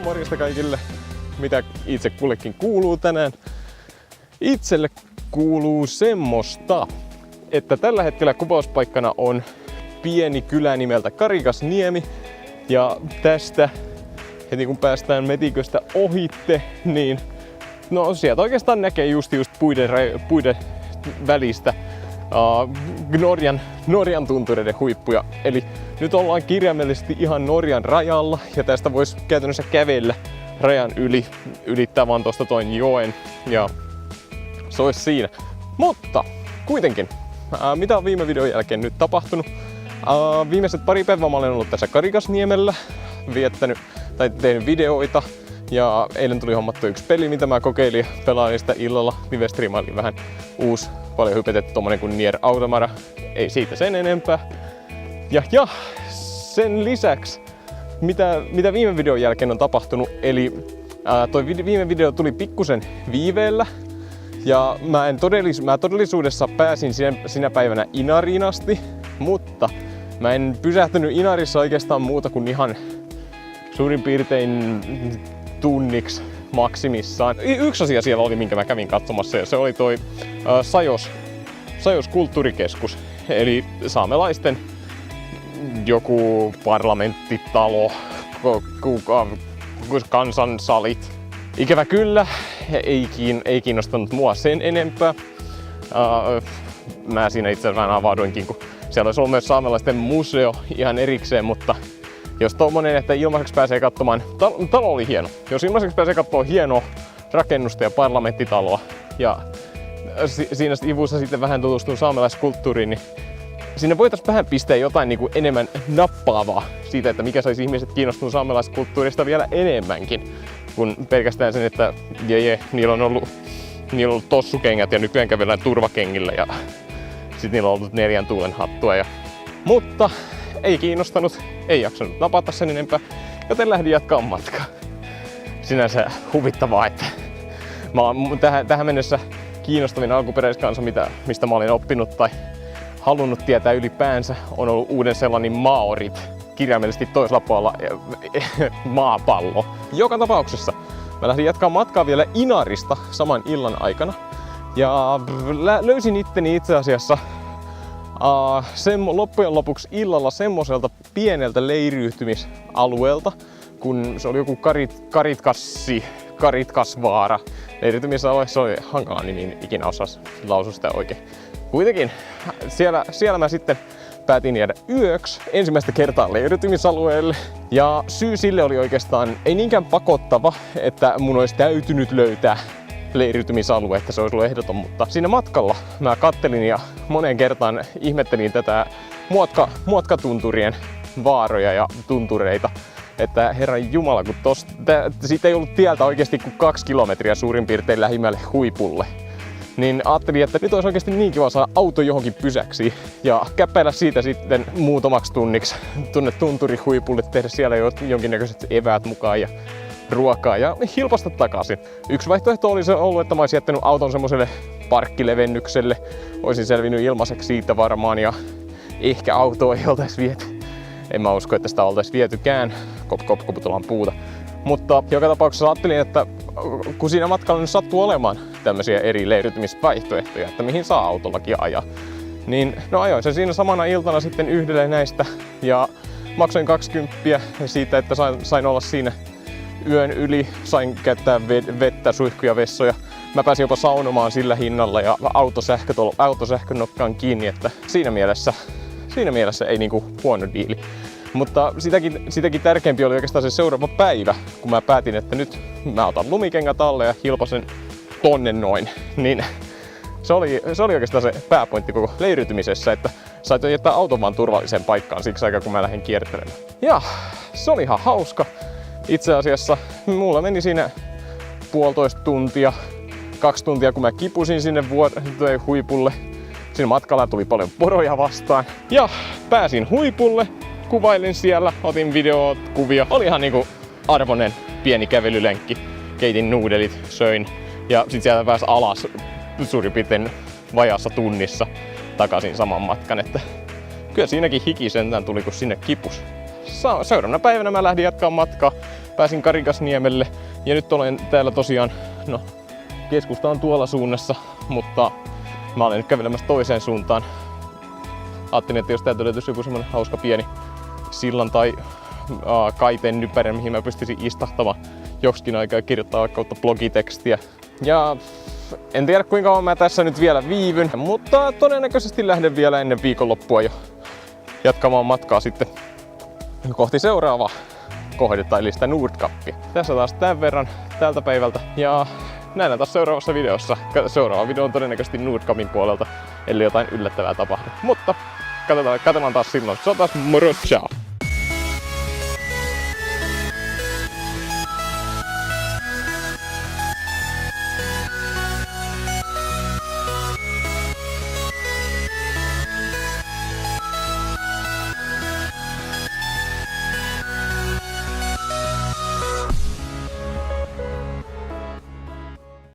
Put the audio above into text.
Morjesta kaikille, mitä itse kullekin kuuluu tänään. Itselle kuuluu semmoista, että tällä hetkellä kuvauspaikkana on pieni kylä nimeltä Karikasniemi. Ja tästä, heti kun päästään metiköstä ohitte, niin no sieltä oikeastaan näkee just puiden välistä Norjan tuntureiden huippuja. Eli nyt ollaan kirjaimellisesti ihan Norjan rajalla ja tästä voisi käytännössä kävellä rajan ylittää vaan tosta toin joen ja se olisi siinä. Mutta kuitenkin, mitä on viime videon jälkeen nyt tapahtunut? Viimeiset pari päivää mä olen ollut tässä Karikasniemellä, tehnyt videoita ja eilen tuli hommattu yksi peli, mitä mä kokeilin ja pelailin sitä illalla. Live-striimailin vähän uusi, paljon hypetetty tommonen kuin Nier Automata, ei siitä sen enempää. Ja sen lisäksi, mitä viime videon jälkeen on tapahtunut, eli toi viime video tuli pikkusen viiveellä. Ja mä todellisuudessa pääsin sinä päivänä Inariin asti, mutta mä en pysähtynyt Inarissa oikeastaan muuta kuin ihan suurin piirtein tunniksi maksimissaan. Yksi asia siellä oli, minkä mä kävin katsomassa, ja se oli toi Sajos kulttuurikeskus, eli saamelaisten joku parlamenttitalo, kansansalit. Ikävä kyllä, ei kiinnostanut mua sen enempää. Mä siinä itse asiassa vähän avauduinkin, kun siellä olisi ollut myös saamelaisten museo ihan erikseen, mutta jos tommonen, että ilmaiseksi pääsee katsomaan, talo oli hieno. Jos ilmaiseksi pääsee katsomaan hienoa rakennusta ja parlamenttitaloa ja siinä ivussa sitten vähän tutustun saamelaiskulttuuriin, niin sinne voitaisiin vähän pistää jotain niin kuin enemmän nappaavaa siitä, että mikä saisi ihmiset kiinnostunut saamelaiskulttuurista vielä enemmänkin kuin pelkästään sen, että niillä on ollut tossukengät ja nykyään kävellään turvakengillä ja sitten niillä on ollut 4 tuulen hattua. Mutta ei kiinnostanut, ei jaksanut napata sen enempää, joten lähdin jatkaa matkaa. Sinänsä huvittavaa, että mä oon tähän mennessä kiinnostavin alkuperäiskansa, mistä mä olin oppinut tai halunnut tietää ylipäänsä, on ollut Uuden-Seelannin maorit, kirjaimellisesti toisella puolella maapallo. Joka tapauksessa mä lähdin jatkaa matkaa vielä Inarista saman illan aikana ja löysin itteni itse asiassa loppujen lopuksi illalla semmoiselta pieneltä leiriytymisalueelta, kun se oli joku Karitkasvaara. Leiriytymisalue, se oli hankala nimi, ikinä osas lausua sitä oikein. Kuitenkin siellä mä sitten päätin jäädä yöksi ensimmäistä kertaa leiriytymisalueelle. Ja syy sille oli oikeastaan ei niinkään pakottava, että mun olisi täytynyt löytää leiriytymisalue, että se olisi ollut ehdoton, mutta siinä matkalla mä kattelin ja moneen kertaan ihmettelin tätä muotkatunturien vaaroja ja tuntureita. Että herran jumala, kun siitä ei ollut tieltä oikeasti kuin 2 kilometriä suurin piirtein lähimmälle huipulle. Niin ajattelin, että nyt olisi oikeasti niin kiva saada auto johonkin pysäksiin ja käppäillä siitä sitten muutamaksi tunniksi tuonne tunturihuipulle, tehdä siellä jonkinnäköiset eväät mukaan ja ruokaa ja hilpasta takaisin. Yksi vaihtoehto oli se ollut, että mä olisin jättänyt auton semmoiselle parkkilevennykselle. Olisin selvinnyt ilmaiseksi siitä varmaan ja ehkä autoa ei oltaisi viety. En mä usko, että sitä oltaisi vietykään. Koputellaan puuta. Mutta joka tapauksessa ajattelin, että kun siinä matkalla nyt sattuu olemaan tämmöisiä eri leiriytymisvaihtoehtoja, että mihin saa autollakin ajaa, niin no ajoin se siinä samana iltana sitten yhdelle näistä ja maksoin 20 siitä, että sain olla siinä yön yli, sain käyttää vettä, suihkuja, vessoja. Mä pääsin jopa saunomaan sillä hinnalla ja autosähkö nokkaan kiinni, että siinä mielessä ei niinku huono diili. Mutta sitäkin tärkeämpi oli oikeastaan se seuraava päivä, kun mä päätin, että nyt mä otan lumikengät alle ja hilpasen tonne noin. Niin se oli oikeastaan se pääpointti koko leiriytymisessä, että sait jättää auton vaan turvalliseen paikkaan siksi aikaa, kun mä lähdin kiertelemään. Ja se oli ihan hauska. Itse asiassa mulla meni siinä 1,5 tuntia, 2 tuntia, kun mä kipusin sinne huipulle. Siinä matkalla tuli paljon poroja vastaan. Ja pääsin huipulle, kuvailin siellä, otin videokuvia. Oli ihan niinku arvoinen pieni kävelylenkki. Keitin nuudelit, söin ja sit sieltä pääsi alas suurin piirtein vajaassa tunnissa takaisin saman matkan. Että kyllä siinäkin hiki sentään tuli, kun sinne kipus. Seuraavana päivänä mä lähdin jatkaa matkaa. pääsin Karikasniemelle ja nyt olen täällä tosiaan, no keskusta on tuolla suunnassa, mutta mä olen nyt kävelemässä toiseen suuntaan. Ajattelin, että jos täältä löytyisi joku semmonen hauska pieni sillan tai kaiteen nypärä, mihin mä pystyisin istahtamaan joksikin aikaa ja kirjoittaa vaikka blogitekstiä. Ja en tiedä kuinka kauan mä tässä nyt vielä viivyn, mutta todennäköisesti lähden vielä ennen viikonloppua jo jatkamaan matkaa sitten kohti seuraavaa kohdetta, eli sitä Nordkappia. Tässä taas tämän verran tältä päivältä ja nähdään taas seuraavassa videossa. Seuraava video on todennäköisesti Nordkapin puolelta, eli jotain yllättävää tapahtuu. Mutta katsotaan taas silloin. Se on taas moro, ciao!